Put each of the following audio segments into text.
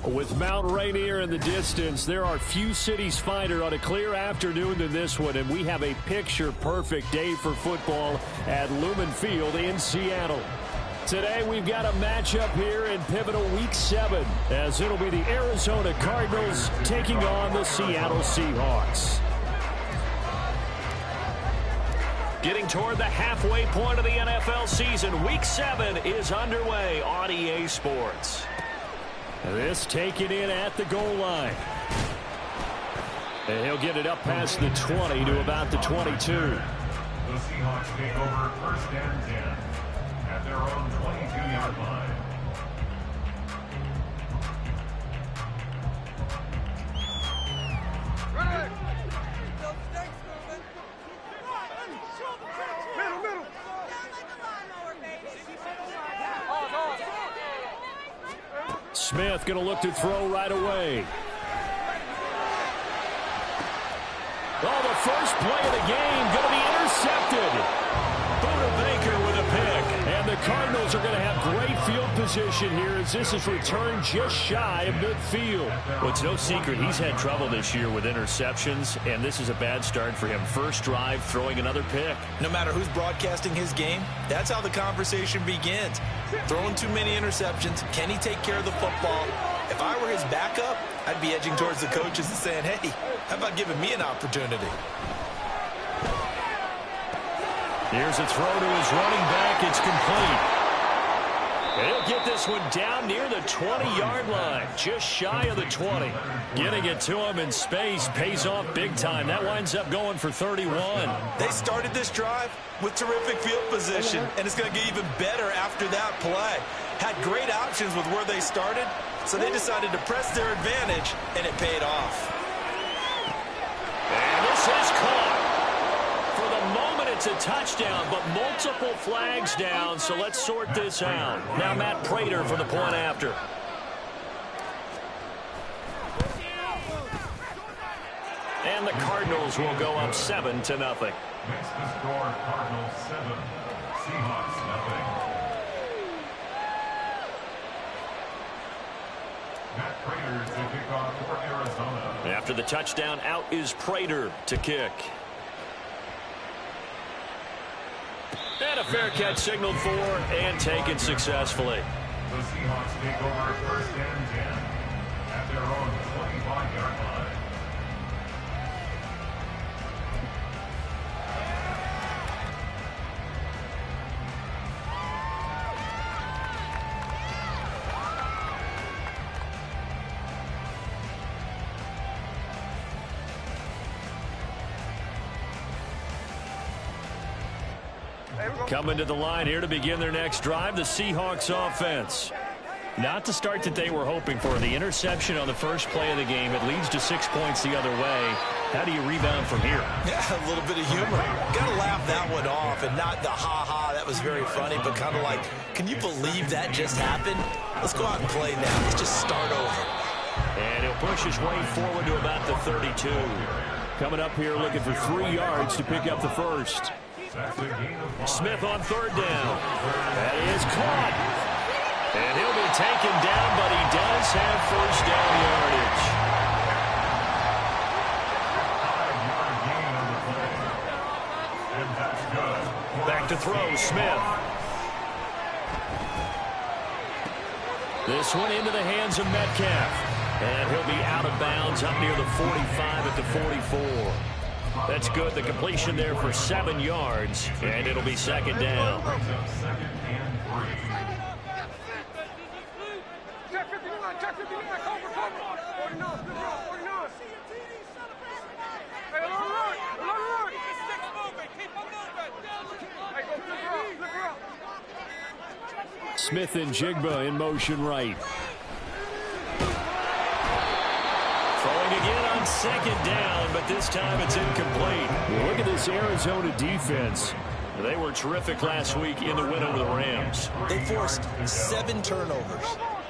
With Mount Rainier in the distance, there are few cities finer on a clear afternoon than this one, and we have a picture-perfect day for football at Lumen Field in Seattle. Today, we've got a matchup here in pivotal Week 7, as it'll be the Arizona Cardinals taking on the Seattle Seahawks. Getting toward the halfway point of the NFL season, Week 7 is underway on EA Sports. This taken in at the goal line. And he'll get it up past the 20 to about the 22. The Seahawks take over 1st and 10 at their own 22-yard line. Smith going to look to throw right away. Oh, the first play of the game going to be intercepted. Buda Baker with a pick. And the Cardinals are going to have great field position here as this is returned just shy of midfield. Well, it's no secret he's had trouble this year with interceptions, and this is a bad start for him. First drive, throwing another pick. No matter who's broadcasting his game, that's how the conversation begins. Throwing too many interceptions. Can he take care of the football? If I were his backup, I'd be edging towards the coaches and saying, hey, how about giving me an opportunity? Here's a throw to his running back. It's complete. And he'll get this one down near the 20-yard line, just shy of the 20. Getting it to him in space pays off big time. That winds up going for 31. They started this drive with terrific field position, and it's going to get even better after that play. Had great options with where they started, so they decided to press their advantage, and it paid off. And this is caught. For the moment, it's a touchdown, but multiple flags down, so let's sort this out. Now Matt Prater for the point after. And the Cardinals will go up 7-0. Next to score, Cardinals 7, Seahawks 0. Matt Prater to kick off for Arizona. After the touchdown, out is Prater to kick. And a fair catch signaled for and taken successfully. The Seahawks take over 1st and 10 at their own 25-yard line. Coming to the line here to begin their next drive, the Seahawks offense. Not the start that they were hoping for. The interception on the first play of the game, it leads to 6 points the other way. How do you rebound from here? Yeah, a little bit of humor. Got to laugh that one off, and not the ha-ha, that was very funny, but kind of like, can you believe that just happened? Let's go out and play now. Let's just start over. And he'll push his way forward to about the 32. Coming up here looking for 3 yards to pick up the first. Smith on 3rd down. That is caught. And he'll be taken down, but he does have 1st down yardage. Back to throw, Smith. This one into the hands of Metcalf. And he'll be out of bounds up near the 45 at the 44. That's good. The completion there for 7 yards, and it'll be 2nd down. Smith and Jigba in motion right. Throwing again on 2nd down, but this time it's incomplete. Look at this Arizona defense. They were terrific last week in the win over the Rams. They forced 7 turnovers.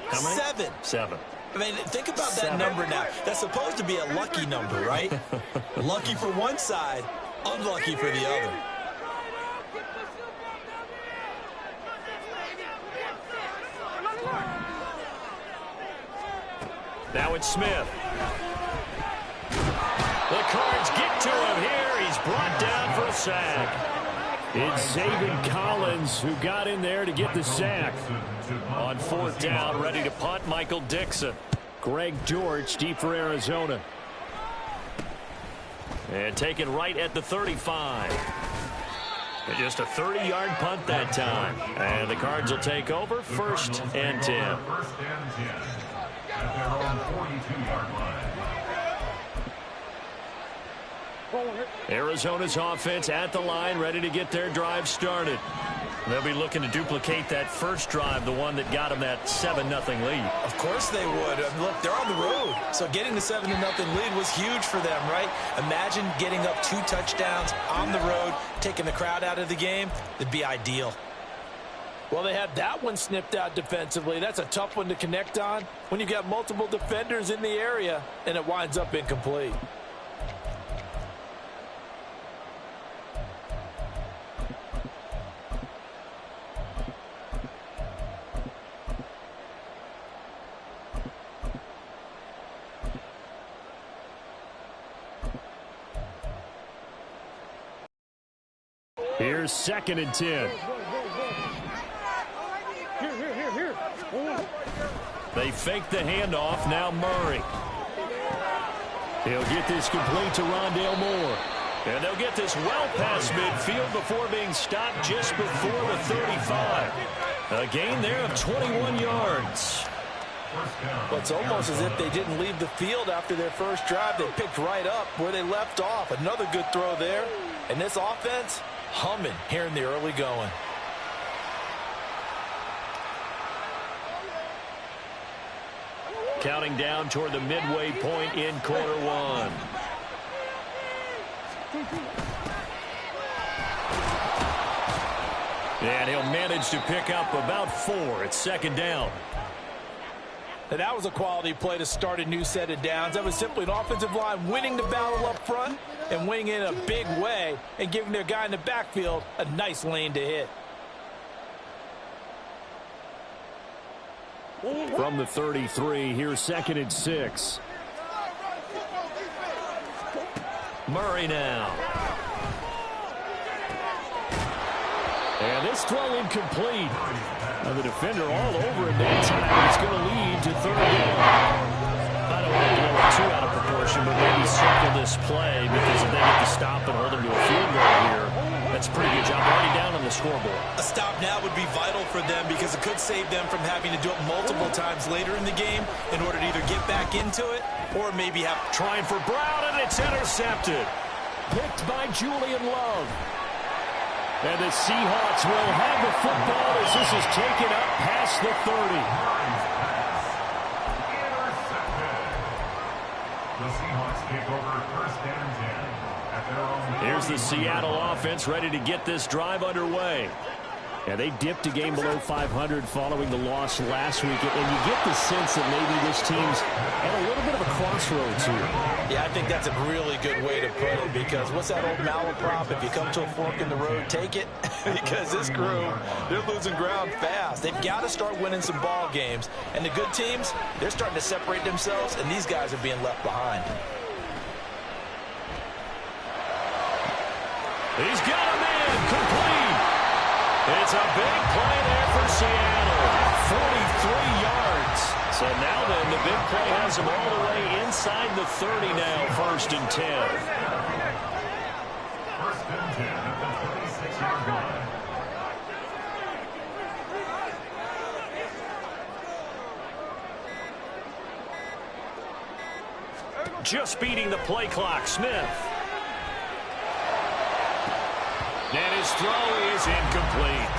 How many? 7. 7. I mean, think about that number now. That's supposed to be a lucky number, right? Lucky for one side, unlucky for the other. Now it's Smith. The Cards get to him here. He's brought down for a sack. It's Zaven Collins who got in there to get the sack. On 4th down, ready to punt, Michael Dixon. Greg George deep for Arizona. And taken right at the 35. And just a 30-yard punt that time. And the Cards will take over 1st and 10. 1st and 10 at their own 42-yard line. Arizona's offense at the line, ready to get their drive started. They'll be looking to duplicate that first drive, the one that got them that 7-0 lead. Of course they would. Look, they're on the road. So getting the 7-0 lead was huge for them, right? Imagine getting up 2 touchdowns on the road, taking the crowd out of the game. It'd be ideal. Well, they had that one snipped out defensively. That's a tough one to connect on when you've got multiple defenders in the area, and it winds up incomplete. Here's 2nd and 10. They fake the handoff. Now Murray. He'll get this complete to Rondale Moore. And they'll get this well past midfield before being stopped just before the 35. A gain there of 21 yards. Well, it's almost as if they didn't leave the field after their first drive. They picked right up where they left off. Another good throw there. And this offense, humming here in the early going. Counting down toward the midway point in quarter one. And he'll manage to pick up about 4. It's 2nd down. And that was a quality play to start a new set of downs. That was simply an offensive line winning the battle up front and winning in a big way and giving their guy in the backfield a nice lane to hit. From the 33, here's 2nd and 6. Murray now. And this throw incomplete. Now the defender all over him that time. It's going to lead to 3rd down. I don't want to blow it too out of proportion, but maybe circle this play because if they get to stop and hold him to a field goal here, that's a pretty good job. Already down on the scoreboard. A stop now would be vital for them because it could save them from having to do it multiple times later in the game in order to either get back into it or maybe have... Trying for Brown, and it's intercepted. Picked by Julian Love. And the Seahawks will have the football as this is taken up past the 30. The Seahawks take over 1st and 10 at their own. Here's the Seattle offense ready to get this drive underway. And they dipped a game below 500 following the loss last week. And you get the sense that maybe this team's at a little bit of a crossroads here. Yeah, I think that's a really good way to put it because what's that old malaprop? If you come to a fork in the road, take it. Because this crew, they're losing ground fast. They've got to start winning some ball games. And the good teams, they're starting to separate themselves, and these guys are being left behind. He's got a man complete. It's a big play there for Seattle. 43 yards. So now then, the big play has him all the way inside the 30 now, 1st and 10. 1st and 10 at the 36-yard line. Just beating the play clock, Smith. And his throw is incomplete.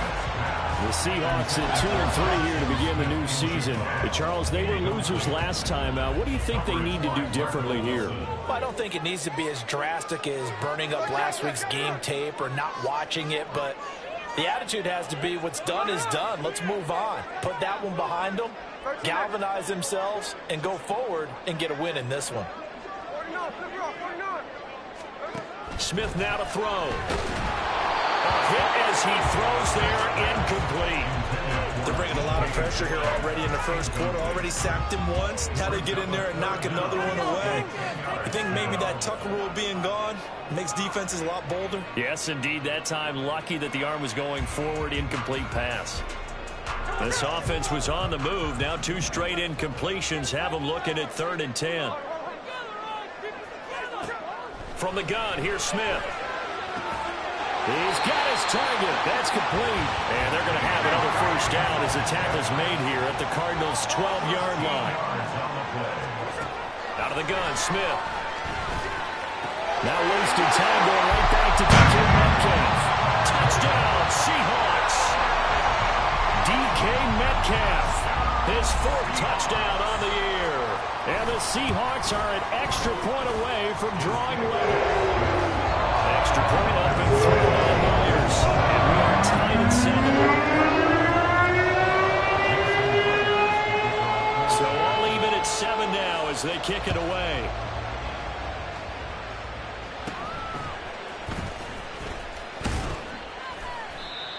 The Seahawks at 2-3 here to begin the new season. But Charles, they were losers last time out. What do you think they need to do differently here? Well, I don't think it needs to be as drastic as burning up last week's game tape or not watching it, but the attitude has to be what's done is done. Let's move on. Put that one behind them, galvanize themselves, and go forward and get a win in this one. Smith now to throw. A hit as he throws there, incomplete. They're bringing a lot of pressure here already in the first quarter. Already sacked him once. Now they get in there and knock another one away. You think maybe that Tucker rule being gone makes defenses a lot bolder? Yes, indeed. That time, lucky that the arm was going forward. Incomplete pass. This offense was on the move. Now 2 straight incompletions have them looking at 3rd and 10. From the gun, here's Smith. He's got his target. That's complete. And they're going to have another first down as the tackle's made here at the Cardinals' 12-yard line. Out of the gun, Smith. Now wasting time going right back to DK Metcalf. Touchdown, Seahawks. DK Metcalf, his 4th touchdown on the year. And the Seahawks are an extra point away from drawing level. Extra point up and through on Myers. And we are tied at 7. So all even at 7 now as they kick it away.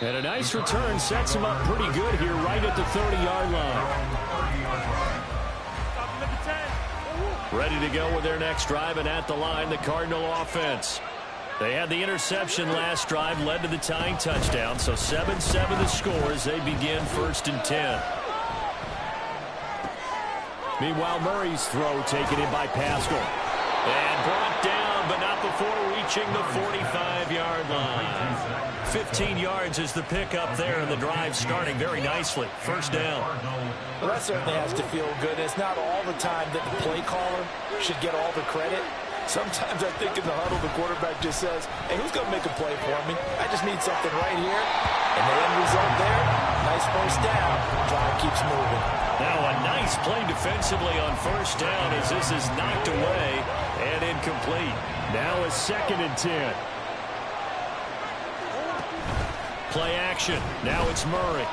And a nice return sets him up pretty good here right at the 30-yard line. Ready to go with their next drive, and at the line, the Cardinal offense. They had the interception last drive, led to the tying touchdown, so 7-7 the score as they begin 1st and 10. Meanwhile, Murray's throw taken in by Pascal. And brought down, but not before reaching the 45-yard line. 15 yards is the pickup there, and the drive starting very nicely. First down. Well, that certainly has to feel good. It's not all the time that the play caller should get all the credit. Sometimes I think in the huddle, the quarterback just says, hey, who's going to make a play for me? I just need something right here. And the end result there, nice first down. Drive keeps moving. Now a nice play defensively on first down as this is knocked away and incomplete. Now a 2nd and 10. Play action. Now it's Murray.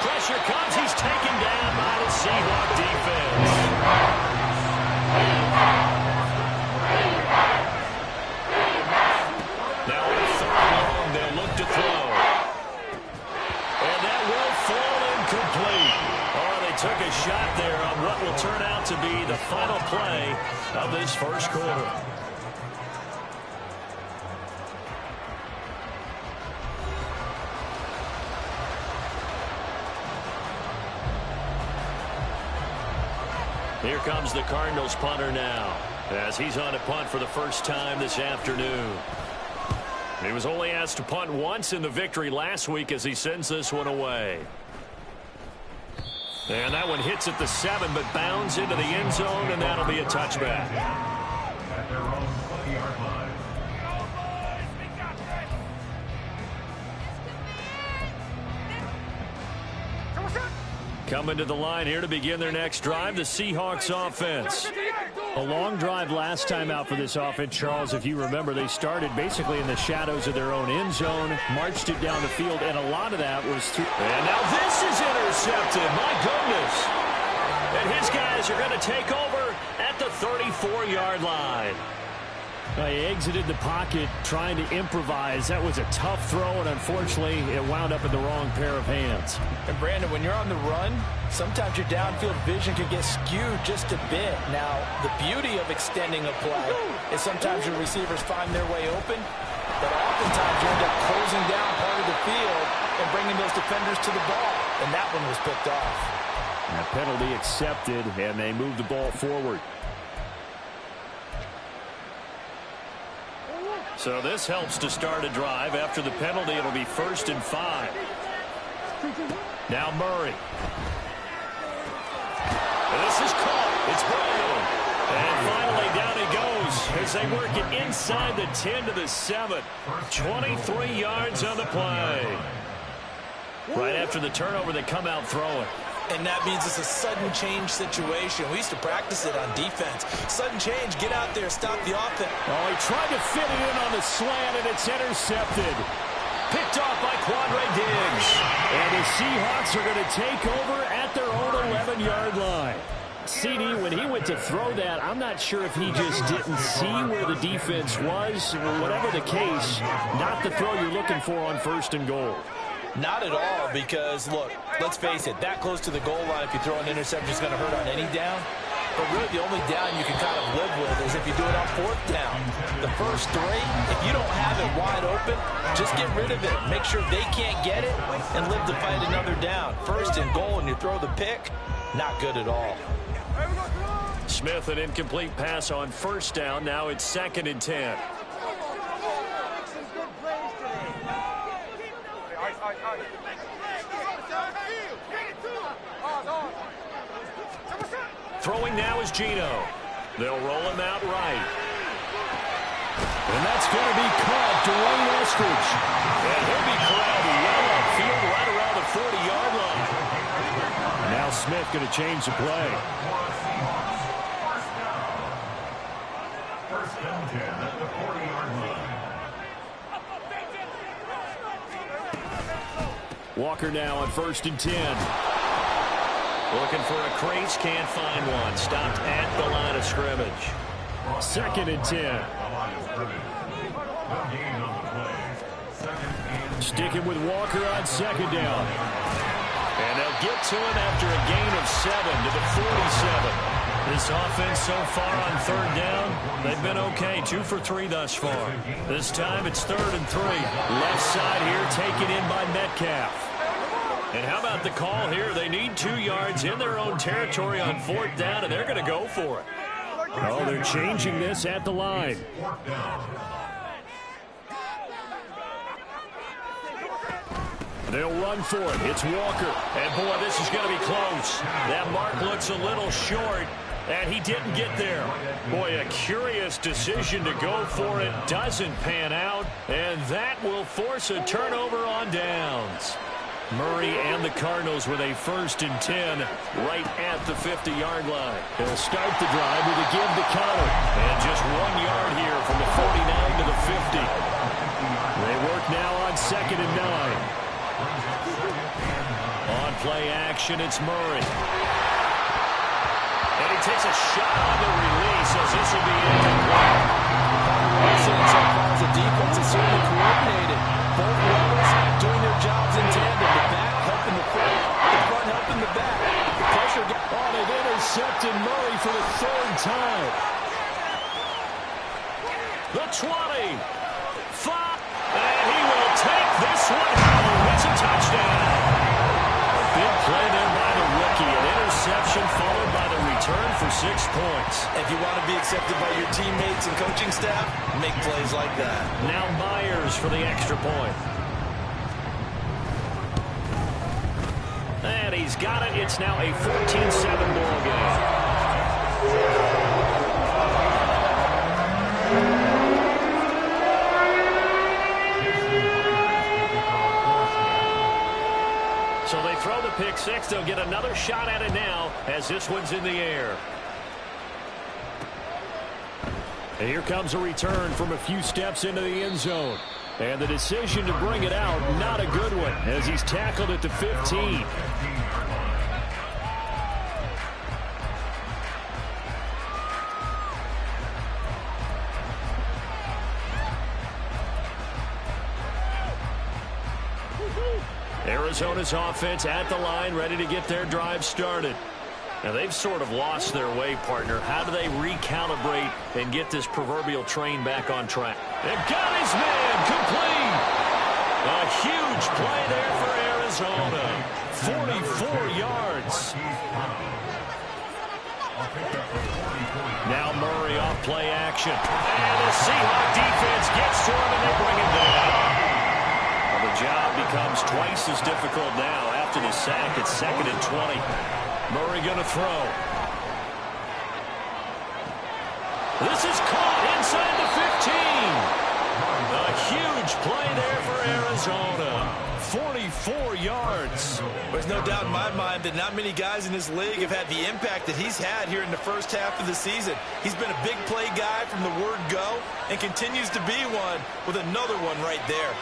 Pressure comes. He's taken down by the Seahawk defense. Now on 3rd and long, they'll look to throw. And that will fall incomplete. Oh, they took a shot there on what will turn out to be the final play of this first quarter. Here comes the Cardinals punter now, as he's on a punt for the first time this afternoon. He was only asked to punt once in the victory last week as he sends this one away. And that one hits at the 7, but bounds into the end zone, and that'll be a touchback. At their own 20-yard line. Coming to the line here to begin their next drive, the Seahawks offense. A long drive last time out for this offense, Charles. If you remember, they started basically in the shadows of their own end zone, marched it down the field, and a lot of that was through. And now this is intercepted. My goodness. And his guys are going to take over at the 34-yard line. He exited the pocket trying to improvise. That was a tough throw, and unfortunately, it wound up in the wrong pair of hands. And, Brandon, when you're on the run, sometimes your downfield vision can get skewed just a bit. Now, the beauty of extending a play is sometimes your receivers find their way open, but oftentimes you end up closing down part of the field and bringing those defenders to the ball, and that one was picked off. And a penalty accepted, and they move the ball forward. So this helps to start a drive. After the penalty, it'll be 1st and 5. Now Murray. And this is caught. It's Brown. And finally down he goes as they work it inside the 10 to the 7. 23 yards on the play. Right after the turnover, they come out throwing. And that means it's a sudden change situation. We used to practice it on defense. Sudden change, get out there, stop the offense. Oh, he tried to fit it in on the slant, and it's intercepted. Picked off by Quandre Diggs. And the Seahawks are going to take over at their own 11-yard line. CD, when he went to throw that, I'm not sure if he just didn't see where the defense was. Whatever the case, not the throw you're looking for on 1st and goal. Not at all, because, look, let's face it, that close to the goal line, if you throw an interception, is going to hurt on any down. But really, the only down you can kind of live with is if you do it on 4th down. The first 3, if you don't have it wide open, just get rid of it. Make sure they can't get it and live to fight another down. 1st and goal, and you throw the pick, not good at all. Smith, an incomplete pass on 1st down. Now it's 2nd and 10. Throwing now is Geno. They'll roll him out right. And that's going to be caught. Dwayne Eskridge. And he'll be corralled well upfield right around the 40-yard line. Now Smith going to change the play. First and 10 at the 40-yard line. Walker now on 1st and 10. Looking for a crease, can't find one. Stopped at the line of scrimmage. 2nd and 10. Sticking with Walker on 2nd down. And they'll get to him after a gain of 7 to the 47. This offense so far on 3rd down, they've been okay. 2 for 3 thus far. This time it's 3rd and 3. Left side here taken in by Metcalf. And how about the call here? They need 2 yards in their own territory on 4th down, and they're going to go for it. Oh, they're changing this at the line. They'll run for it. It's Walker. And, boy, this is going to be close. That mark looks a little short, and he didn't get there. Boy, a curious decision to go for it. Doesn't pan out, and that will force a turnover on downs. Murray and the Cardinals with a 1st and 10 right at the 50-yard line. They'll start the drive with a give to Conner. And just 1 yard here from the 49 to the 50. They work now on 2nd and 9. On play action, it's Murray. And he takes a shot on the release as this will be incomplete. The defense is certainly coordinated. Both levels doing their jobs in tandem. The back helping the front helping the back. The pressure got on. They've intercepted Murray for the 3rd time. The 20. 5. And he will take this one home. It's a touchdown. A big play there by the rookie. An interception followed by the return for 6 points. If you want to be accepted by your teammates and coaching staff, make plays like that. Now Myers for the extra point. And he's got it. It's now a 14-7 ball game. So they throw the pick 6. They'll get another shot at it now as this one's in the air. And here comes a return from a few steps into the end zone. And the decision to bring it out, not a good one, as he's tackled at the 15. Arizona's offense at the line, ready to get their drive started. Now, they've sort of lost their way, partner. How do they recalibrate and get this proverbial train back on track? They've got his man complete. A huge play there for Arizona. 44 yards. Now Murray off play action. And the Seahawks defense gets to him and they bring it down. Well, the job becomes twice as difficult now after the sack. It's 2nd and 20. Murray going to throw. This is caught inside the 15. A huge play there for Arizona. 44 yards. There's no doubt in my mind that not many guys in this league have had the impact that he's had here in the first half of the season. He's been a big play guy from the word go and continues to be one with another one right there.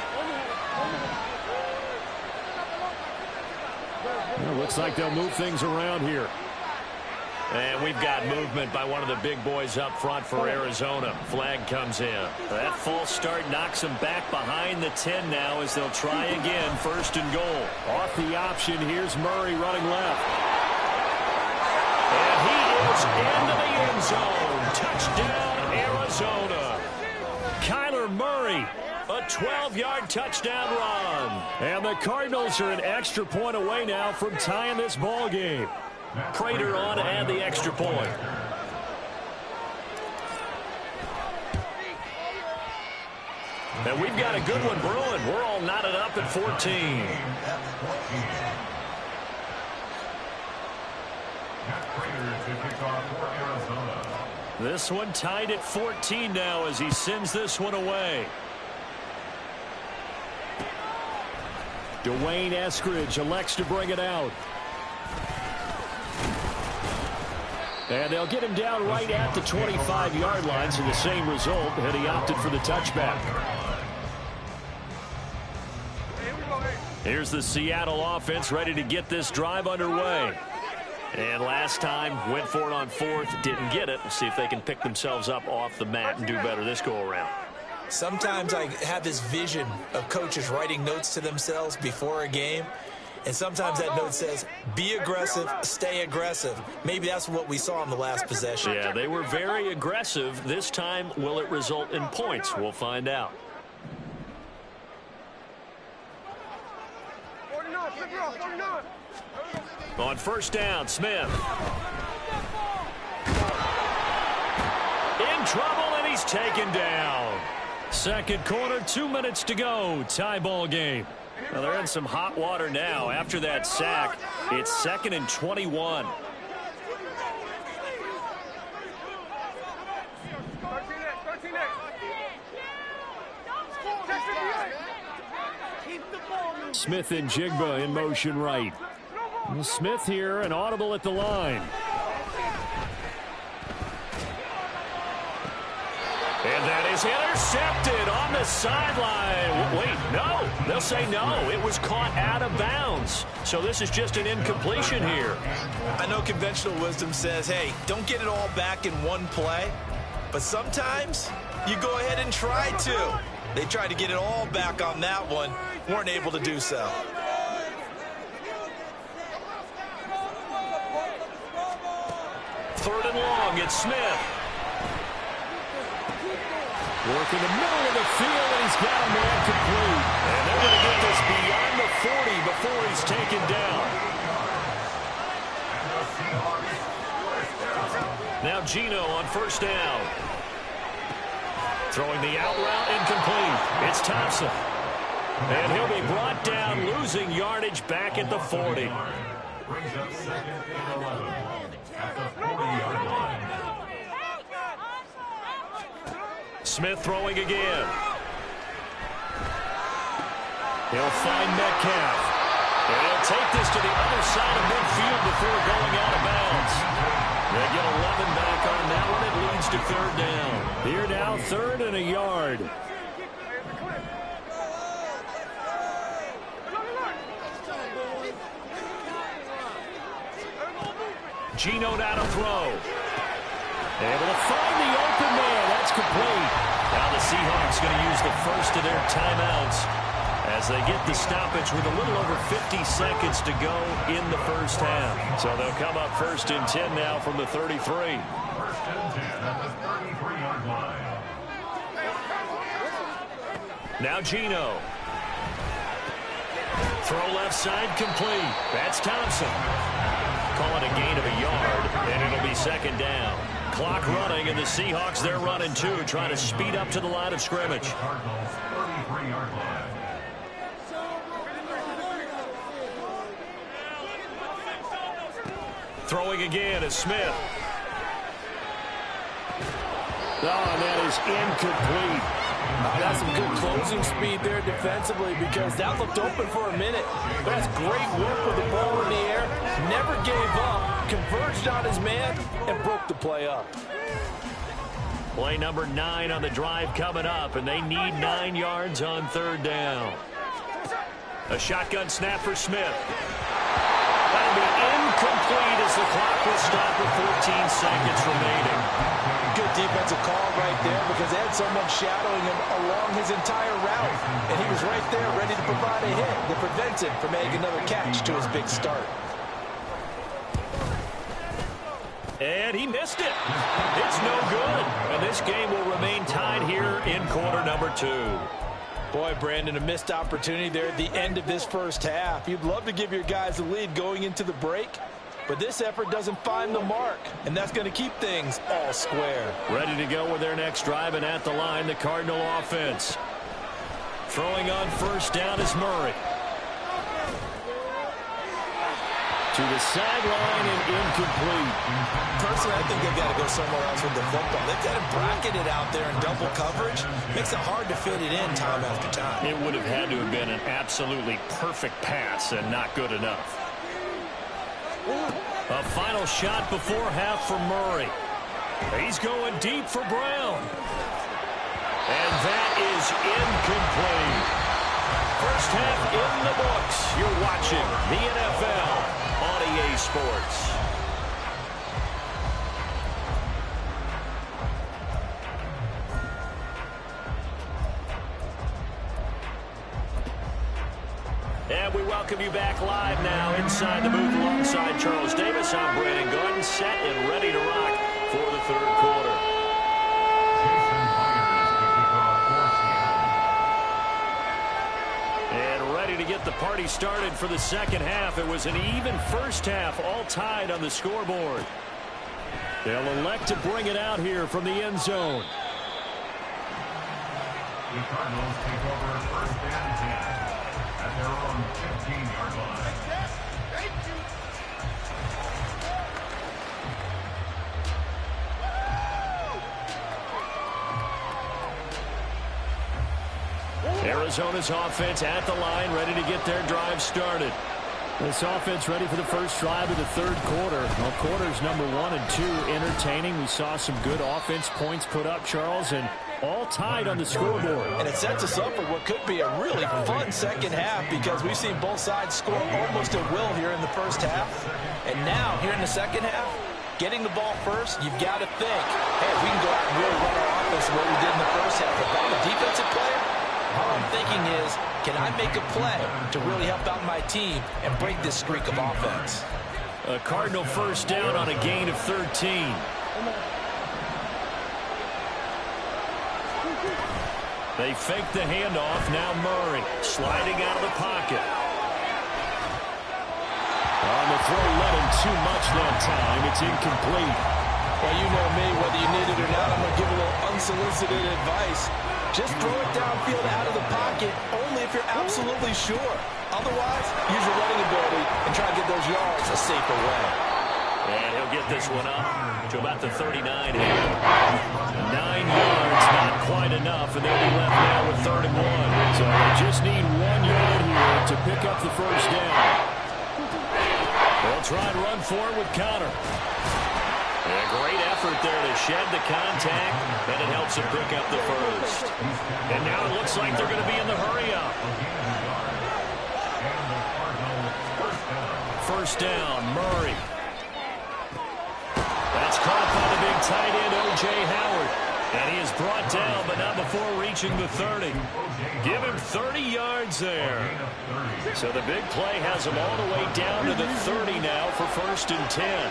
Well, looks like they'll move things around here. And we've got movement by one of the big boys up front for Arizona. Flag comes in. That false start knocks them back behind the 10 now as they'll try again, 1st and goal. Off the option, here's Murray running left. And he is into the end zone. Touchdown, Arizona. Kyler Murray, a 12-yard touchdown run. And the Cardinals are an extra point away now from tying this ball game. Prater on to add the extra point. And we've got a good one brewing. We're all knotted up at 14. This one tied at 14 now as he sends this one away. Dwayne Eskridge elects to bring it out. And they'll get him down right at the 25-yard line, so the same result, and he opted for the touchback. Here's the Seattle offense ready to get this drive underway. And last time, went for it on 4th, didn't get it. We'll see if they can pick themselves up off the mat and do better this go-around. Sometimes I have this vision of coaches writing notes to themselves before a game. And sometimes that note says, be aggressive, stay aggressive. Maybe that's what we saw in the last possession. Yeah, they were very aggressive. This time, will it result in points? We'll find out. On 1st down, Smith. In trouble, and he's taken down. 2nd quarter, 2 minutes to go. Tie ball game. Well, they're in some hot water now. After that sack, it's 2nd and 21. Smith and Jigba in motion right. Smith here, an audible at the line. And that is intercepted on the sideline. Wait, no. They'll say no. It was caught out of bounds. So this is just an incompletion here. I know conventional wisdom says, hey, don't get it all back in one play. But sometimes you go ahead and try to. They tried to get it all back on that one. Weren't able to do so. Third and long, it's Smith. Working the middle of the field, and he's got a man complete. And they're going to get this beyond the 40 before he's taken down. Now Geno on 1st down. Throwing the out route, incomplete. It's Thompson. And he'll be brought down, losing yardage back at the 40. Brings up 2nd and 11 at the 40-yard line. Smith throwing again. He'll find Metcalf. And he'll take this to the other side of midfield before going out of bounds. They get 11 back on that one. It leads to 3rd down. Here now, 3rd and a yard. Geno down to throw. Able to find the open man. That's complete. Now the Seahawks going to use the first of their timeouts as they get the stoppage with a little over 50 seconds to go in the 1st half. So they'll come up 1st and 10 now from the 33. 1st and 10 at the 33-yard line. Now Geno. Throw left side complete. That's Thompson. Call it a gain of a yard, and it'll be 2nd down. Clock running, and the Seahawks, they're running too, trying to speed up to the line of scrimmage. Cardinals 33-yard line. Throwing again is Smith. Oh, and that is incomplete. That's some good closing speed there defensively because that looked open for a minute. But that's great work with the ball in the air. Never gave up, converged on his man, and broke the play up. Play number 9 on the drive coming up, and they need 9 yards on 3rd down. A shotgun snap for Smith. That'll be incomplete as the clock will stop with 14 seconds remaining. Good defensive call right there because they had someone shadowing him along his entire route. And he was right there ready to provide a hit that prevents him from making another catch to his big start. And he missed it. It's no good. And this game will remain tied here in quarter number 2. Boy, Brandon, a missed opportunity there at the end of this first half. You'd love to give your guys the lead going into the break, but this effort doesn't find the mark, and that's going to keep things all square. Ready to go with their next drive, and at the line, the Cardinal offense. Throwing on first down is Murray. To the sideline and incomplete. Personally, I think they've got to go somewhere else with the football. They've got to bracket it out there in double coverage. Makes it hard to fit it in time after time. It would have had to have been an absolutely perfect pass and not good enough. A final shot before half for Murray. He's going deep for Brown. And that is incomplete. First half in the books. You're watching the NFL on EA Sports. And we welcome you back live now inside the booth alongside Charles Davis. I'm Brandon Gordon, set and ready to rock for the third quarter. And ready to get the party started for the second half. It was an even first half, all tied on the scoreboard. They'll elect to bring it out here from the end zone. The Cardinals take over first and 10 at their own 15-yard line. Arizona's offense at the line, ready to get their drive started. This offense ready for the first drive of the third quarter. Well, quarters number 1 and 2 entertaining. We saw some good offense points put up, Charles, and all tied on the scoreboard. And it sets us up for what could be a really fun second half because we've seen both sides score almost at will here in the first half. And now, here in the second half, getting the ball first, you've got to think, hey, we can go out and really run our offense the way we did in the first half. If I'm a defensive player, all I'm thinking is, can I make a play to really help out my team and break this streak of offense? A Cardinal first down on a gain of 13. They fake the handoff. Now Murray sliding out of the pocket. On the throw, let him too much that time. It's incomplete. Well, you know me, whether you need it or not, I'm going to give a little unsolicited advice. Just throw it downfield out of the pocket only if you're absolutely sure. Otherwise, use your running ability and try to get those yards a safer way. And he'll get this one up to about the 39 here. 9 yards, not quite enough, and they'll be left now with 3rd and 1. So they just need 1 yard here to pick up the first down. They'll try and run for it with Connor. A great effort there to shed the contact, and it helps him pick up the first. And now it looks like they're going to be in the hurry-up. First down, Murray. That's caught by the big tight end, O.J. Howard. And he is brought down, but not before reaching the 30. Give him 30 yards there. So the big play has him all the way down to the 30 now for 1st and 10.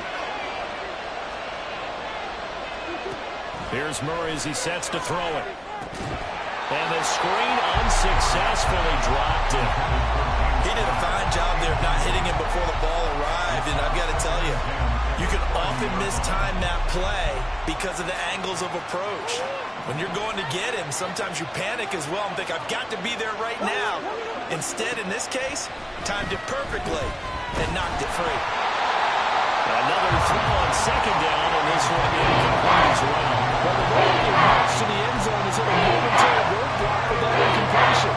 Here's Murray as he sets to throw it. And the screen unsuccessfully dropped him. He did a fine job there of not hitting him before the ball arrived, and I've got to tell you, you can often mistime that play because of the angles of approach. When you're going to get him, sometimes you panic as well and think, I've got to be there right now. Instead, in this case, timed it perfectly and knocked it free. Another throw on 2nd down, and this one incomplete as well. Well, the ball getting marched to the end zone is in a momentary roadblock for that incompletion.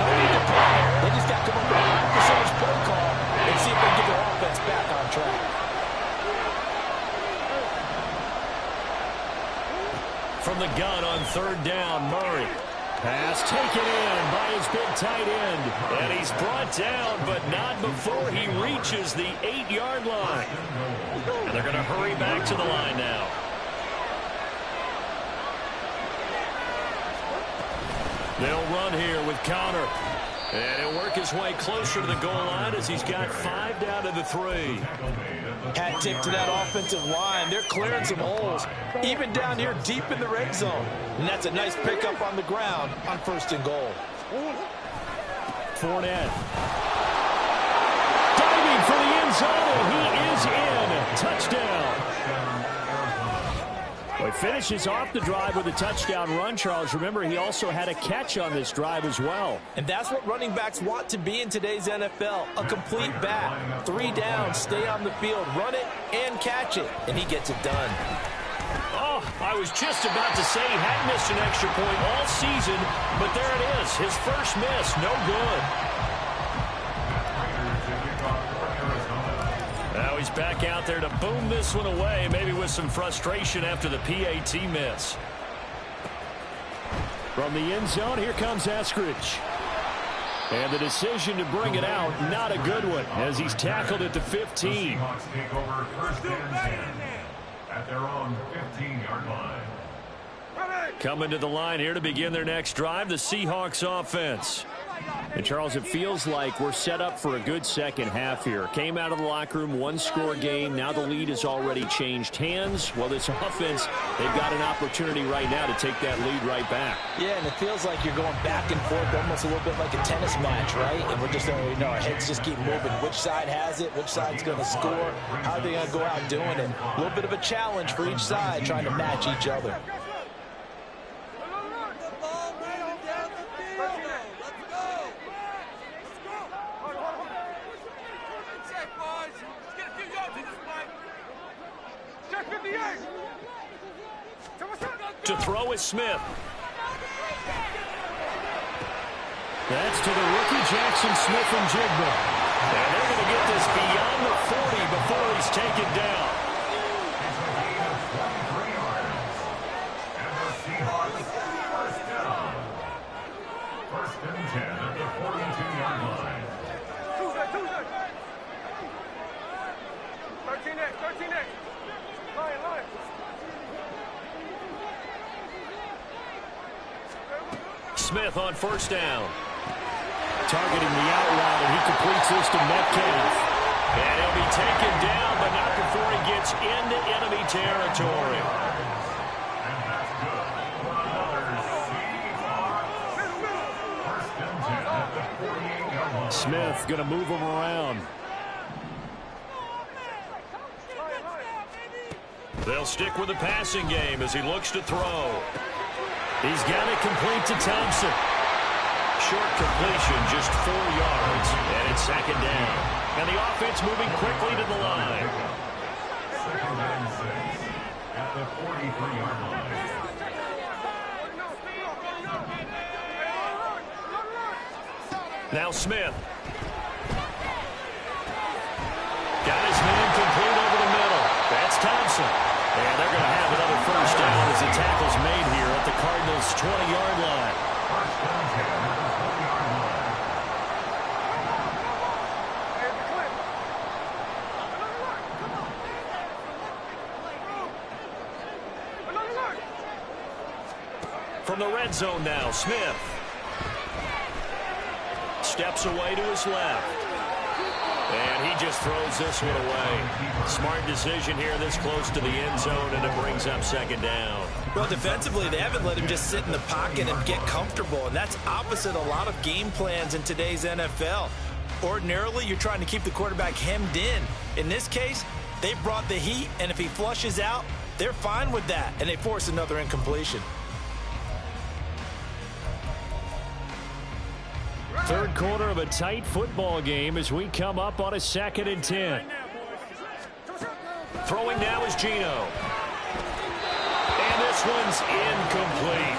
No need to panic. They just got to come up with a high percentage play call and see if they can get their offense back on track. From the gun on 3rd down, Murray. Pass taken in by his big tight end. And he's brought down, but not before he reaches the 8-yard line. And they're going to hurry back to the line now. They'll run here with Connor. And he'll work his way closer to the goal line as he's got 5 down to the 3. Hat tip to that offensive line. They're clearing some holes, even down here deep in the red zone. And that's a nice pickup on the ground on 1st and goal. Fournette. Diving for the end zone. He is in. Touchdown. Well, he finishes off the drive with a touchdown run, Charles. Remember, he also had a catch on this drive as well. And that's what running backs want to be in today's NFL, a complete back. 3 downs, stay on the field, run it, and catch it. And he gets it done. Oh, I was just about to say he hadn't missed an extra point all season, but there it is. His first miss, no good. Now he's back out there to boom this one away, maybe with some frustration after the PAT miss. From the end zone, here comes Eskridge. And the decision to bring it out, not a good one, as he's tackled at the 15. Seahawks take over 1st and 10 at their own 15-yard line. Coming to the line here to begin their next drive, the Seahawks offense. And, Charles, it feels like we're set up for a good second half here. Came out of the locker room, 1-score game. Now the lead has already changed hands. Well, this offense, they've got an opportunity right now to take that lead right back. Yeah, and it feels like you're going back and forth almost a little bit like a tennis match, right? And we're just, our heads just keep moving. Which side has it? Which side's going to score? How are they going to go out doing it? A little bit of a challenge for each side trying to match each other. To throw is Smith. That's to the rookie Jackson Smith-Njigba. And they're going to get this beyond the 40 before he's taken down. It's a gain of 23 yards. And the Seahawks first down. 1st and 10 at the 42-yard line. 13X. Line. Smith on 1st down. Targeting the out route, and he completes this to Metcalf. And he'll be taken down, but not before he gets into enemy territory. And that's good for another Seahawks. 1st and 10 at the 48-yard line. Smith going to move him around. They'll stick with the passing game as he looks to throw. He's got it complete to Thompson. Short completion, just 4 yards, and it's 2nd down. And the offense moving quickly to the line. 2nd and 6 at the 43-yard line. Now Smith. Got his man complete over the middle. That's Thompson. And they're going to have another 1st down as the tackle's made here at the Cardinals' 20-yard line. 1st and 10 at the 20-yard line. From the red zone now, Smith. Steps away to his left. And he just throws this one away. Smart decision here this close to the end zone, and it brings up 2nd down. Well, defensively, they haven't let him just sit in the pocket and get comfortable, and that's opposite a lot of game plans in today's NFL. Ordinarily, you're trying to keep the quarterback hemmed in. In this case, they brought the heat, and if he flushes out, they're fine with that, and they force another incompletion. 3rd quarter of a tight football game as we come up on a 2nd and 10. Throwing now is Geno. And this one's incomplete.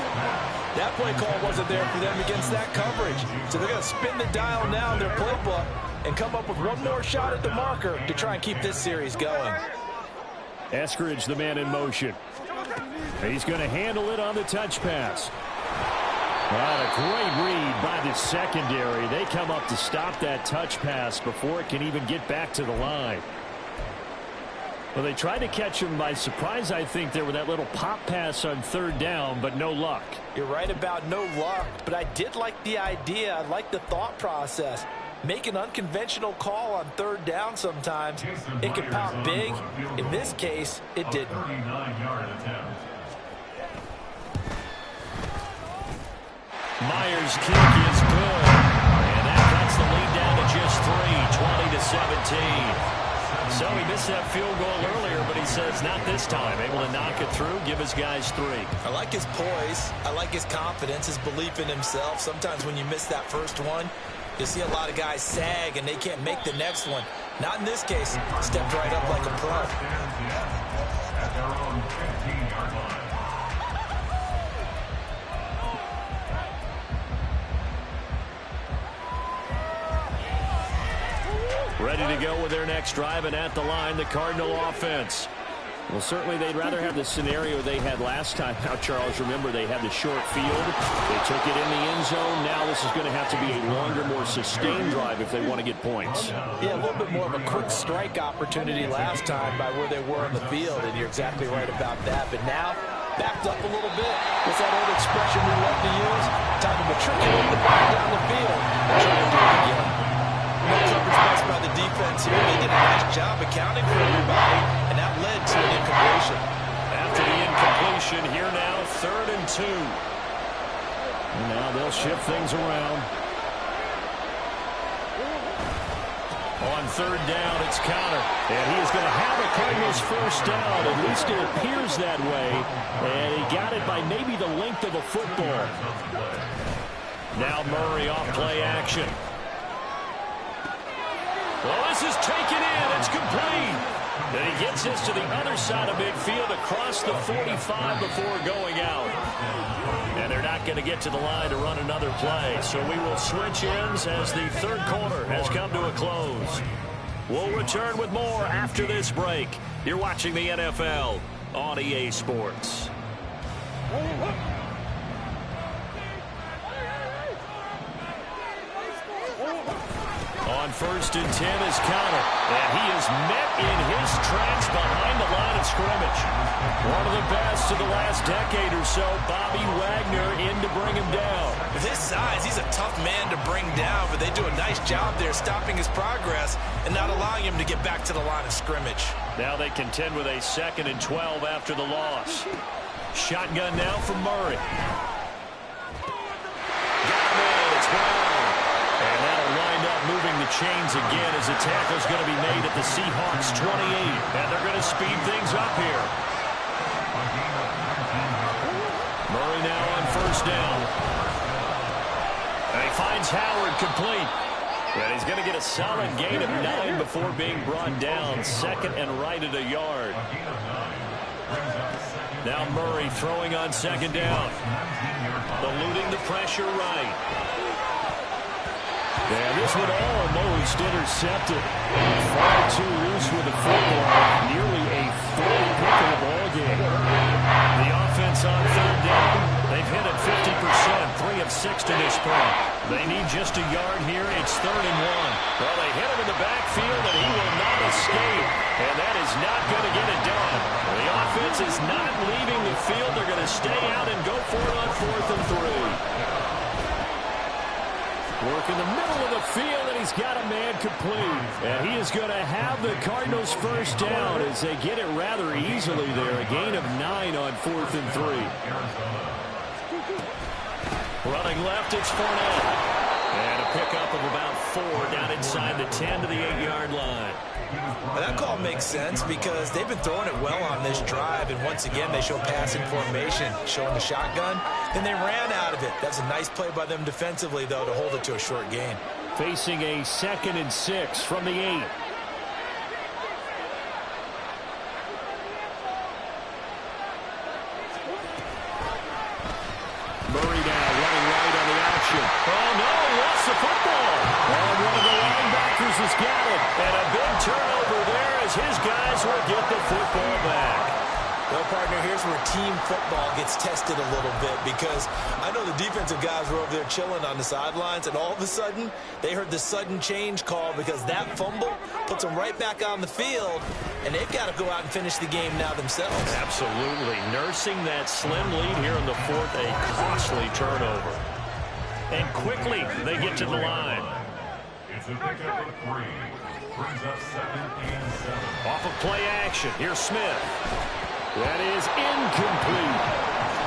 That play call wasn't there for them against that coverage. So they're going to spin the dial now in their playbook and come up with one more shot at the marker to try and keep this series going. Eskridge, the man in motion. He's going to handle it on the touch pass. A great read by the secondary. They come up to stop that touch pass before it can even get back to the line. Well, they tried to catch him by surprise, I think, there with that little pop pass on third down, but no luck. You're right about no luck, but I did like the idea. I like the thought process. Make an unconventional call on third down sometimes. It can pop big. In this case, it didn't. 39-yard attempt. Myers' kick is good. And that cuts the lead down to just 3, 20-17. So he missed that field goal earlier, but he says not this time. Able to knock it through, give his guys 3. I like his poise. I like his confidence, his belief in himself. Sometimes when you miss that first one, you see a lot of guys sag and they can't make the next one. Not in this case. Stepped right up like a pro. At their own 15-yard line. Ready to go with their next drive, and at the line, the Cardinal offense. Well, certainly they'd rather have the scenario they had last time. Now, Charles, remember, they had the short field. They took it in the end zone. Now this is going to have to be a longer, more sustained drive if they want to get points. Yeah, a little bit more of a quick strike opportunity last time by where they were on the field, and you're exactly right about that. But now, backed up a little bit. What's that old expression we love to use? Time to matriculate the ball down the field and try to do it again. No coverage best by the defense here. They did a nice job accounting for everybody, and that led to an incompletion. After the incompletion, here now, 3rd and 2. And now they'll shift things around. On 3rd down, it's Conner. And he is going to have a Cardinals first down. At least it appears that way. And he got it by maybe the length of a football. Now Murray off play action. Well, this is taken in. It's complete. Then he gets this to the other side of midfield across the 45 before going out. And they're not going to get to the line to run another play. So we will switch ends as the third quarter has come to a close. We'll return with more after this break. You're watching the NFL on EA Sports. On 1st and 10 is Conner. And he is met in his tracks behind the line of scrimmage. One of the best of the last decade or so, Bobby Wagner in to bring him down. With his size, he's a tough man to bring down, but they do a nice job there stopping his progress and not allowing him to get back to the line of scrimmage. Now they contend with a 2nd and 12 after the loss. Shotgun now from Murray. Got him in. It's Brown. And that'll wind up moving the chains again as the tackle's going to be made at the Seahawks 28. And they're going to speed things up here. Murray now on 1st down. And he finds Howard complete. And he's going to get a solid gain of 9 before being brought down. 2nd and right at a yard. Now Murray throwing on 2nd down. Eluding the pressure right. And this one almost intercepted. Far too loose with the football. Nearly a 40-pick in the ball game. The offense on 3rd down. They've hit it 50%. 3 of 6 to this point. They need just a yard here. It's 3rd and 1. Well, they hit him in the backfield, and he will not escape. And that is not going to get it done. The offense is not leaving the field. They're going to stay out and go for it on 4th and 3. Work in the middle of the field, and he's got a man complete. And he is going to have the Cardinals first down as they get it rather easily there. A gain of 9 on 4th and 3. Running left, it's Fournette. And a pickup of about 4 down inside the 10 to the 8-yard line. Well, that call makes sense because they've been throwing it well on this drive, and once again they show passing formation, showing the shotgun. Then they ran out of it. That's a nice play by them defensively, though, to hold it to a short gain. Facing a 2nd and 6 from the 8. Murray now running right on the action. Oh, no, lost the football. And one of the linebackers has got it. And a big turnover there as his guys will get the football back. Well, partner, here's where team football gets tested a little bit, because I know the defensive guys were over there chilling on the sidelines, and all of a sudden, they heard the sudden change call because that fumble puts them right back on the field, and they've got to go out and finish the game now themselves. Absolutely. Nursing that slim lead here in the fourth, a costly turnover. And quickly, they get to the line. It's a pickup of 3. Brings up 2nd and 7. Off of play action, here's Smith. That is incomplete.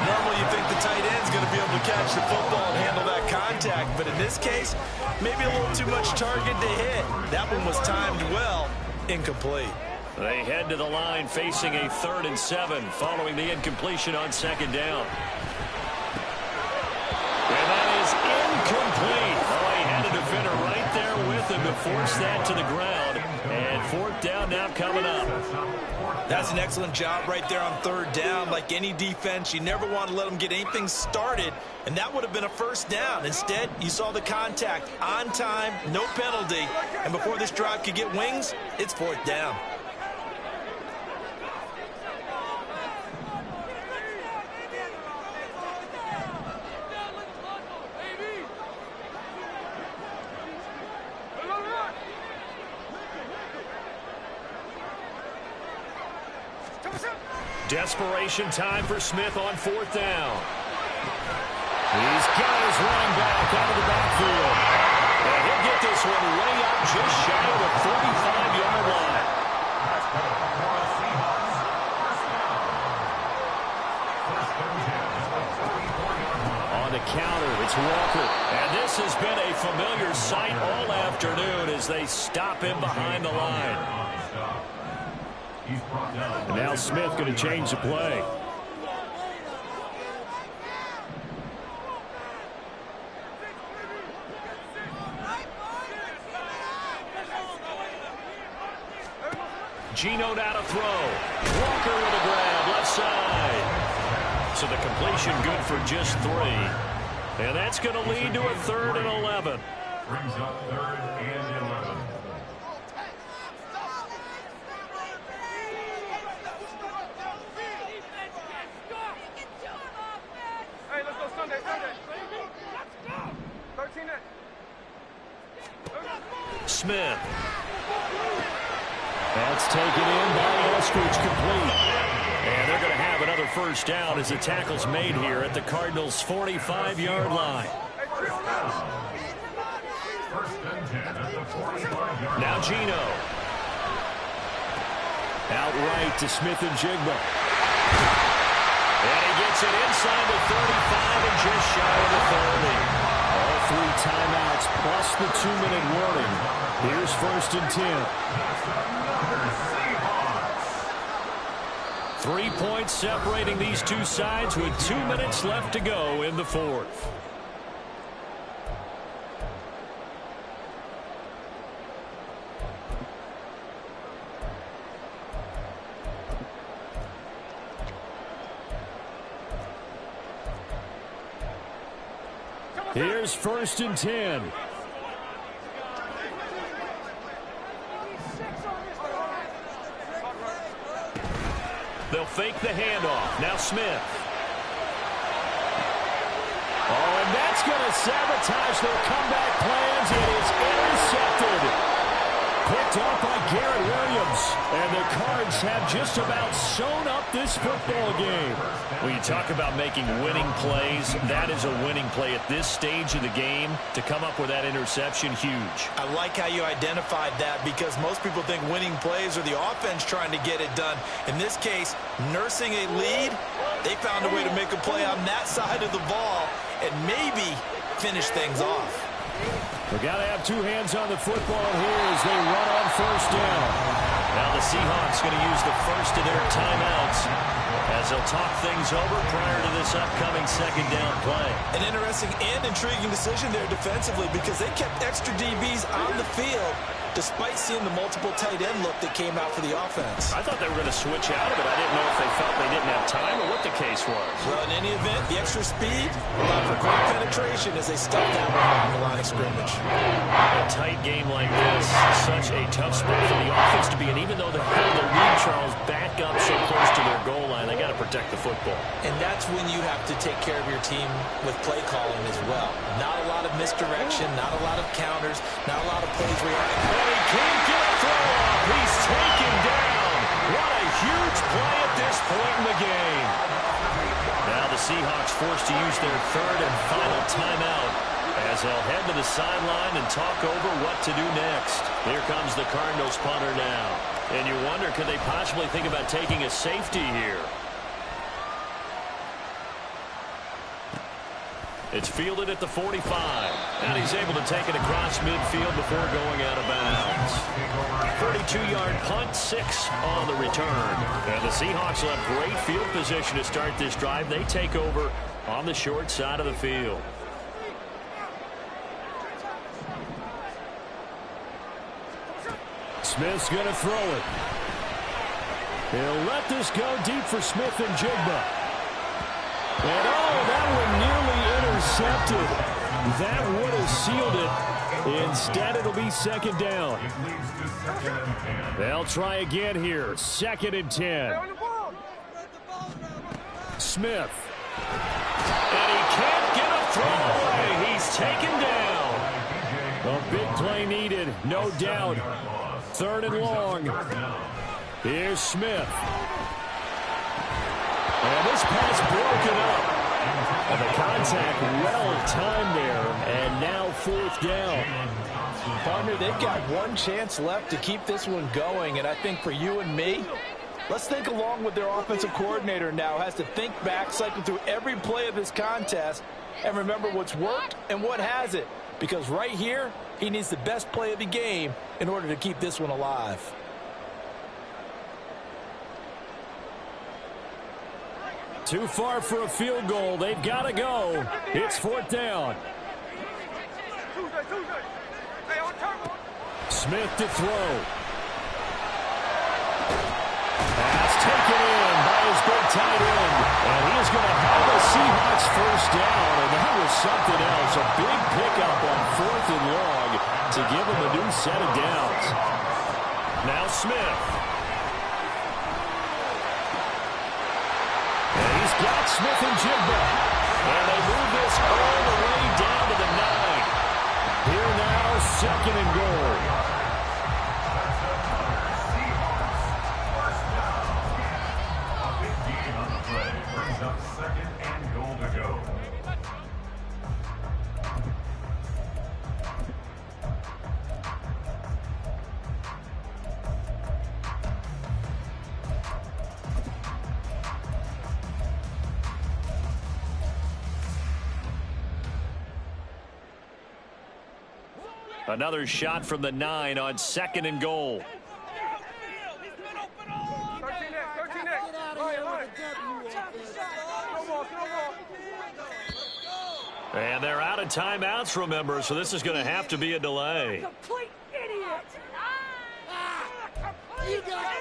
Normally you think the tight end's going to be able to catch the football and handle that contact, but in this case, maybe a little too much target to hit. That one was timed well, incomplete. They head to the line facing a 3rd and 7 following the incompletion on 2nd down. And that is incomplete. Oh, he had a defender right there with him to force that to the ground. And 4th down now coming up. That's an excellent job right there on 3rd down. Like any defense, you never want to let them get anything started, and that would have been a 1st down. Instead, you saw the contact on time, no penalty, and before this drive could get wings, it's 4th down. Desperation time for Smith on 4th down. He's got his running back out of the backfield. And he'll get this one way up just shy of the 45-yard line. On the counter, it's Walker. And this has been a familiar sight all afternoon as they stop him behind the line. And now Smith going to change the play. Geno now to throw. Walker with a grab, left side. So the completion good for just 3. And that's going to lead to a 3rd and 11. Brings up 3rd and 11. Hey, let's go Sunday. 13 next. Smith. That's taken in by Eskridge, complete. And they're going to have another 1st down as the tackle's made here at the Cardinals' 45-yard line. Now Geno. Outright to Smith and Jigba. And he gets it inside the 35 and just shy of the 30. All 3 timeouts plus the 2-minute warning. Here's 1st and 10. 3 points separating these two sides with 2 minutes left to go in the 4th. Here's 1st and 10. They'll fake the handoff. Now Smith. Oh, and that's going to sabotage their comeback plans. It is intercepted. Picked off by Garrett Williams. And the Cards have just about sewn up this football game. When you talk about making winning plays, that is a winning play at this stage of the game. To come up with that interception, huge. I like how you identified that, because most people think winning plays are the offense trying to get it done. In this case, nursing a lead, they found a way to make a play on that side of the ball and maybe finish things off. We've got to have 2 hands on the football here as they run on 1st down. Now the Seahawks going to use the first of their timeouts as they'll talk things over prior to this upcoming 2nd down play. An interesting and intriguing decision there defensively, because they kept extra DBs on the field despite seeing the multiple tight end look that came out for the offense. I thought they were going to switch out of it. I didn't know if they felt they didn't have time or what the case was. Well, in any event, the extra speed allowed for great penetration as they stuffed that one on the line of scrimmage. A tight game like this, such a tough spot for the offense to be in. Even though they held the lead, Charles, back up so close to their goal line, they got protect the football. And that's when you have to take care of your team with play calling as well. Not a lot of misdirection, not a lot of counters, not a lot of plays where you and he can't get a throw off. He's taken down. What a huge play at this point in the game. Now the Seahawks forced to use their third and final timeout as they'll head to the sideline and talk over what to do next. Here comes the Cardinals punter now. And you wonder, could they possibly think about taking a safety here? It's fielded at the 45. And he's able to take it across midfield before going out of bounds. 32-yard punt, 6 on the return. And the Seahawks will have great field position to start this drive. They take over on the short side of the field. Smith's going to throw it. He'll let this go deep for Smith and Jigba. And that one nearly intercepted. That would have sealed it. Instead, it'll be second down. They'll try again here. 2nd and 10. Smith. And he can't get a throw away. He's taken down. A big play needed, no doubt. 3rd and long. Here's Smith. And this pass broken up. And the contact well timed there. And now 4th down. Partner, they've got one chance left to keep this one going. And I think for you and me, let's think along with their offensive coordinator now. Has to think back, cycle through every play of this contest, and remember what's worked and what hasn't. Because right here, he needs the best play of the game in order to keep this one alive. Too far for a field goal. They've got to go. It's 4th down. Smith to throw. Pass taken in by his big tight end. And he is going to have a Seahawks first down. And that was something else. A big pickup on 4th and long to give him a new set of downs. Now Smith. And he's got Smith and Jigba. And they move this all the way down to the 9. Here now, 2nd and goal. Another shot from the 9 on 2nd and goal. And they're out of timeouts, remember, so this is going to have to be a delay. Complete idiot! You got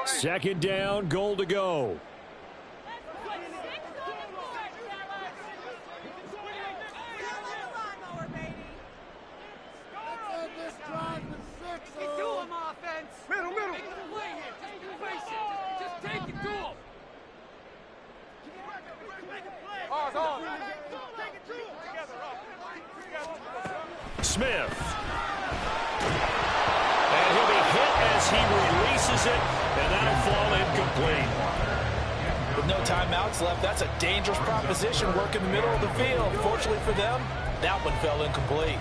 Second down, goal to go. Smith. And he'll be hit as he releases it, and that'll fall incomplete. With no timeouts left, that's a dangerous proposition, work in the middle of the field. Fortunately for them, that one fell incomplete.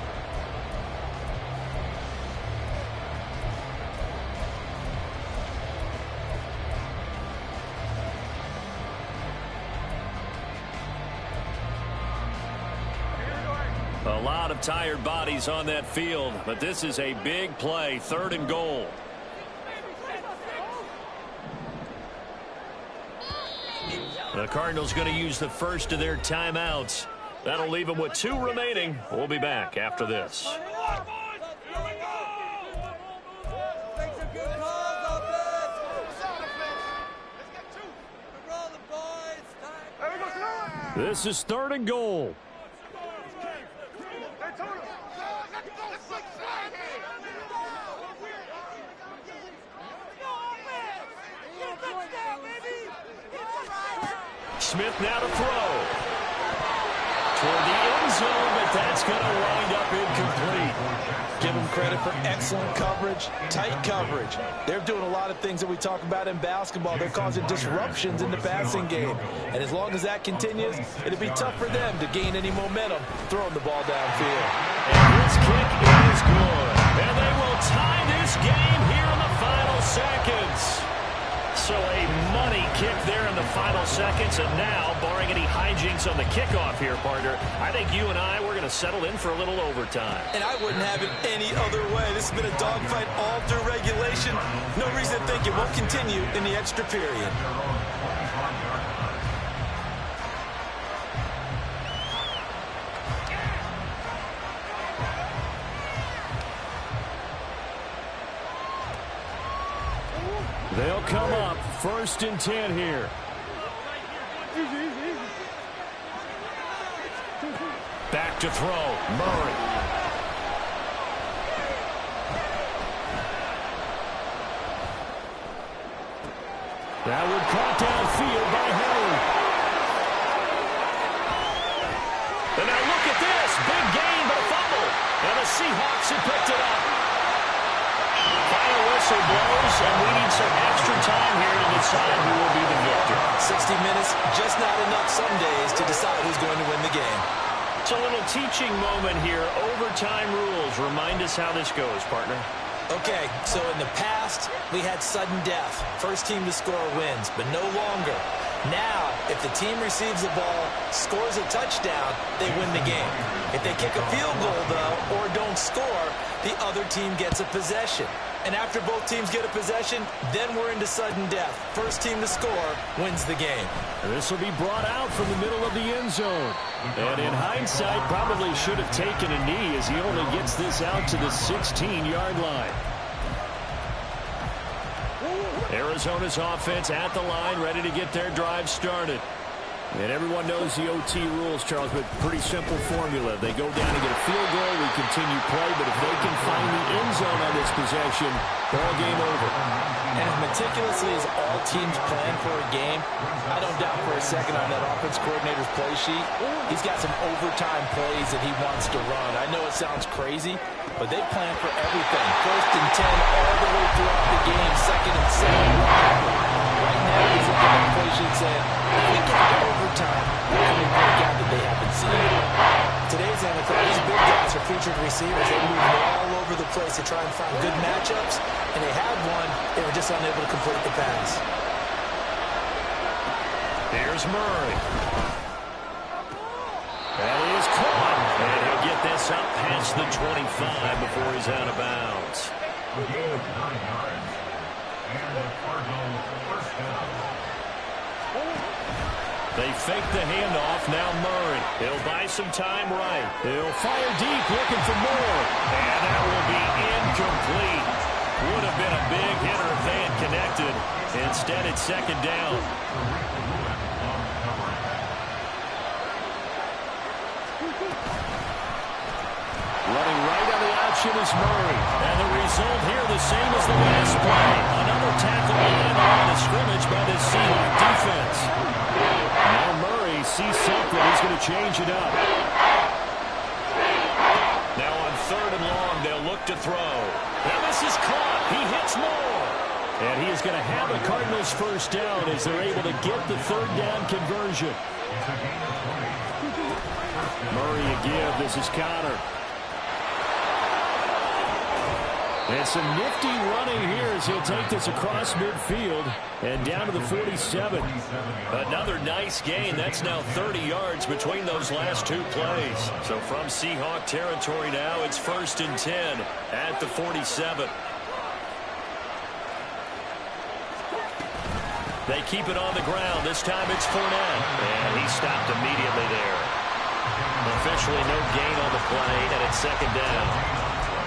A lot of tired bodies on that field, but this is a big play, 3rd and goal. The Cardinals going to use the first of their timeouts. That'll leave them with 2 remaining. We'll be back after this. This is 3rd and goal. Smith now to throw. Toward the end zone, but that's going to wind up incomplete. Give them credit for excellent coverage, tight coverage. They're doing a lot of things that we talk about in basketball. They're causing disruptions in the passing game. And as long as that continues, it'll be tough for them to gain any momentum throwing the ball downfield. And this kick is good. And they will tie this game here in the final seconds. So a money kick there in the final seconds, and now, barring any hijinks on the kickoff here, partner, I think you and I, we're going to settle in for a little overtime. And I wouldn't have it any other way. This has been a dogfight all through regulation. No reason to think it won't continue in the extra period. They'll come up 1st and 10 here. Back to throw, Murray. That would caught downfield by Hurley. And now look at this. Big gain, but a fumble. And the Seahawks have picked it up. Final whistle blows, and we need some extra time here to decide who will be the victor. 60 minutes, just not enough some days to decide who's going to win the game. It's a little teaching moment here. Overtime rules. Remind us how this goes, partner. Okay, so in the past, we had sudden death. First team to score wins, but no longer. Now, if the team receives the ball, scores a touchdown, they win the game. If they kick a field goal, though, or don't score, the other team gets a possession. And after both teams get a possession, then we're into sudden death. First team to score wins the game. And this will be brought out from the middle of the end zone. And in hindsight, probably should have taken a knee as he only gets this out to the 16-yard line. Arizona's offense at the line, ready to get their drive started. And everyone knows the OT rules, Charles, but pretty simple formula. They go down and get a field goal, we continue play, but if they can find the end zone on this possession, ball game over. And as meticulously as all teams plan for a game, I don't doubt for a second on that offense coordinator's play sheet, he's got some overtime plays that he wants to run. I know it sounds crazy, but they plan for everything. 1st and 10 all the way throughout the game, 2nd and 7. Right now, he's looking at the play sheet saying, if we get to overtime, what can we break out that they haven't seen? Today's NFL, these big guys are featured receivers. They move all over the place to try and find good matchups, and they had one. They were just unable to complete the pass. Here's Murray. That is caught. And he'll get this up past the 25 before he's out of bounds. A gain of 9 yards. And the Cardinals first down. They fake the handoff. Now Murray. He'll buy some time right. He'll fire deep, looking for more. And that will be incomplete. Would have been a big hitter if they had connected. Instead, it's 2nd down. Running right on the option is Murray. And the result here the same as the last play. Another tackle line on the scrimmage by the Seahawks defense. Now Murray sees something. He's going to change it up. Now on 3rd and long, they'll look to throw. Now this is caught. He hits more. And he is going to have the Cardinals first down as they're able to get the 3rd down conversion. Murray again. This is Connor. And some nifty running here as he'll take this across midfield and down to the 47. Another nice gain. That's now 30 yards between those last 2 plays. So from Seahawk territory now, it's 1st and 10 at the 47. They keep it on the ground. This time it's Fournette. And he stopped immediately there. Officially no gain on the play, and it's 2nd down.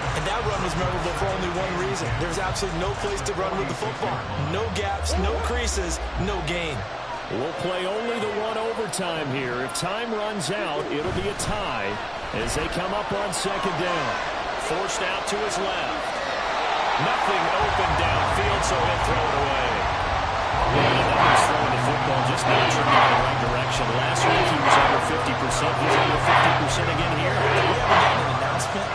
And that run was memorable for only one reason. There's absolutely no place to run with the football. No gaps, no creases, no gain. We'll play only the one overtime here. If time runs out, it'll be a tie as they come up on 2nd down. Forced out to his left. Nothing open downfield, so he'll throw it away. And another throw in the football, just not trending in the right direction. Last week he was under 50%. He's under 50% again here. We haven't gotten an announcement,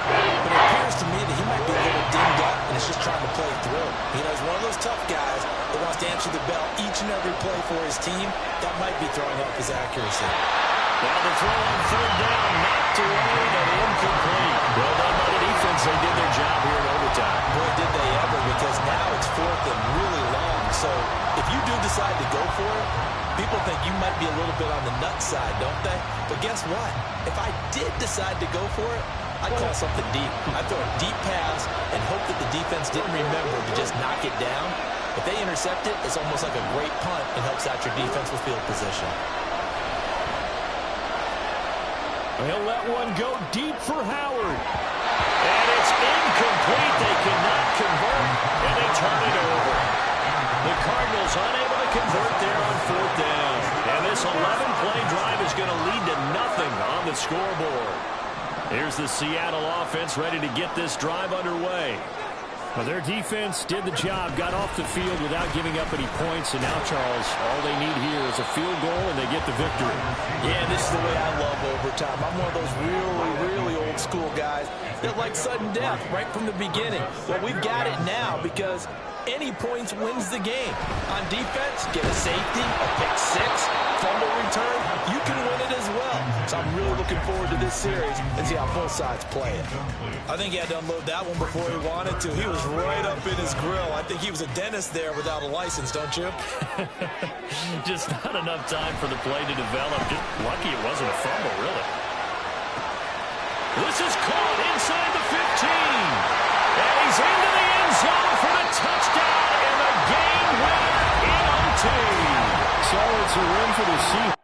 but it appears to me that he might be a little dinged up and is just trying to play through. You know, he's one of those tough guys that wants to answer the bell each and every play for his team. That might be throwing off his accuracy. Now the throw on third down, knocked away and incomplete. Well done by the defense. They did their job here in overtime. Boy, did they ever, because now it's fourth and really long. So if you do decide to go for it, people think you might be a little bit on the nut side, don't they? But guess what? If I did decide to go for it, I'd call something deep. I'd throw a deep pass and hope that the defense didn't remember to just knock it down. If they intercept it, it's almost like a great punt and helps out your defense with field position. He'll let one go deep for Howard. And it's incomplete. They cannot convert, and they turn it over. The Cardinals unable to convert there on fourth down. And this 11-play drive is going to lead to nothing on the scoreboard. Here's the Seattle offense ready to get this drive underway. Well, their defense did the job, got off the field without giving up any points, and now, Charles, all they need here is a field goal, and they get the victory. Yeah, this is the way I love overtime. I'm one of those really old school guys that like sudden death right from the beginning. Well, we've got it now because any points wins the game. On defense, get a safety, a pick six, fumble return, you can win it as well. So I'm really looking forward to this series and see how both sides play it. I think he had to unload that one before he wanted to. He was right up in his grill. I think he was a dentist there without a license, don't you? Just not enough time for the play to develop. Just lucky it wasn't a fumble, really. This is caught inside the 15. And he's into the end zone for the touchdown and the game winner in OT. So it's a win for the Seahawks.